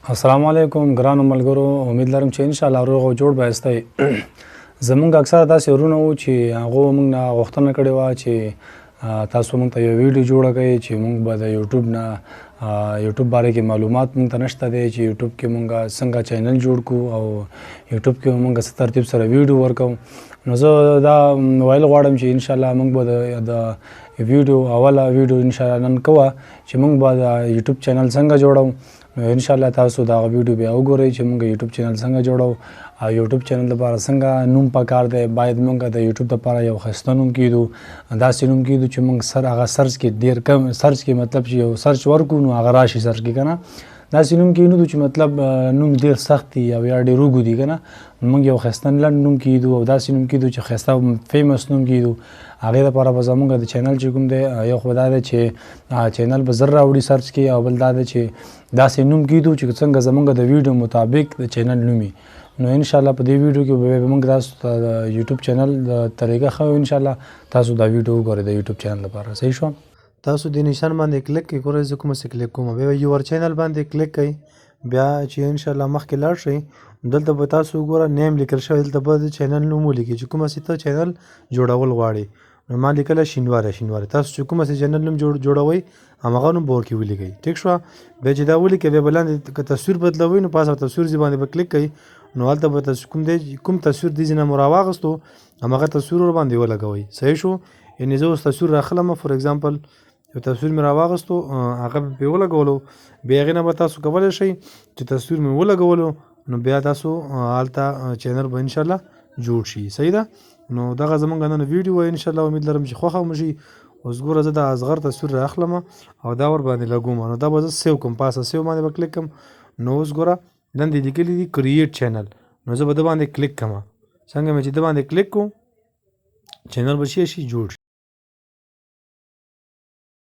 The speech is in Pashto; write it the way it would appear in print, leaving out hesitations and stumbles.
السلام علیکم ګرانو ملګرو، امید لرم چې ان شاء الله روغ او جوړ به یاستئ. زمونږ اکثره داسې ورونه وو چې هغو موږ نه غوښتنه کړې وه چې تاسو موږ ته یو ویډیو جوړه کړئ چې موږ به د یوټیوب نه یوټیوب باره کې معلومات موږ ته نشته دی چې یوټیوب کې موږ څنګه چینل جوړ کړو او یوټیوب کې موږ څه ترتیب سره ویډیو ورکوو. نو زه دا ویل غواړم چې ان شاء الله موږ به د ویډیو اوله ویډیو ان شاء الله نن کوه چې موږ به د یوټیوب چینل څنګه جوړو. نو ان شاء الله تاسو دا ویډیو بیا وګورئ چې موږ یوټیوب چینل څنګه جوړو او یوټیوب چینل لپاره څنګه نوم پکار دی. باید موږ د یوټیوب لپاره یو ښایسته نوم کیدو، داسې نوم کیدو چې موږ هغه سرچ کې ډېر کم سرچ کې مطلب چې یو سرچ ورکو نو هغه راشي سرچ کې که نه. داسې نوم کیدو چې مطلب نوم ډېر سخت دی او یا ډېر اوږد دي که نه. موږ یو ښایسته لنډ نوم کیدو او داسې نوم کیدو چې ښایسته فیمس نوم کیدو. هغې دپاره به زموږ د چینل چې کوم دی یو خو دا دی چې چینل به زر راوړي سرچ کې، او بل دا دی چې داسې نوم کیدو چې څنګه زموږ د ویډیو مطابق د چینل نومي. نو ان شاء الله په دې ویډیو کې به موږ تاسو ته د یوټیوب چینل د طریقه ښیو. ان شاء الله تاسو دا ویډیو وګورئ د یوټیوب چینل لپاره. صحیح شو؟ تاسو د نشان باندې کلیک کړئ، ګورئ زه کومه څه کلیک کوم، بیا یور چینل باندې کلیک کړئ. بیا چې ان شاء الله مخکې لاړ شئ دلته به تاسو وګوره نیم لیکل شوی، دلته به د چینل نوم ولیکئ چې کومه څه ته چینل جوړول غواړئ. نو ما لیکله شینواری. تاسو چې کومه څه چینل نوم جوړوئ همغه نوم به ورکې ولیکئ. ټیک شوه؟ بیا چې دا ولیکئ بیا به لاندې که تصویر بدلوئ نو پاسه تصویر ځای باندې به کلیک کړئ. نو هلته به تاسو کوم تصویر دې ځای نه مو راواغستو همغه تصویر ورباندې ولګوئ. صحیح شو؟ یعنې زه اوس تصویر راخلم، فور ایگزامپل یو تصویر مې راواغستو هغه پې ولګولو، بیا هغې نه به تاسو کولی شئ چې تصویر مې ولګولو نو بیا تاسو هلته چینل به انشاءالله جوړ شي. صحیح ده؟ نو دغه زمونږ نن ویډیو وه، انشاءالله امید لرم چې خوښه مو شي. اوس ګوره زه د اصغر تصویر رااخلم او دا ورباندې لګوم، نو دا به زه سیو کوم، پاسه سیو باندې به کلیک کوم. نو اوس ګوره لاندې لیکلي دي کریټ چینل، نو زه به د باندې کلیک کوم. څنګه مې چې د باندې کلیک کوم چینل به شي جوړ شي.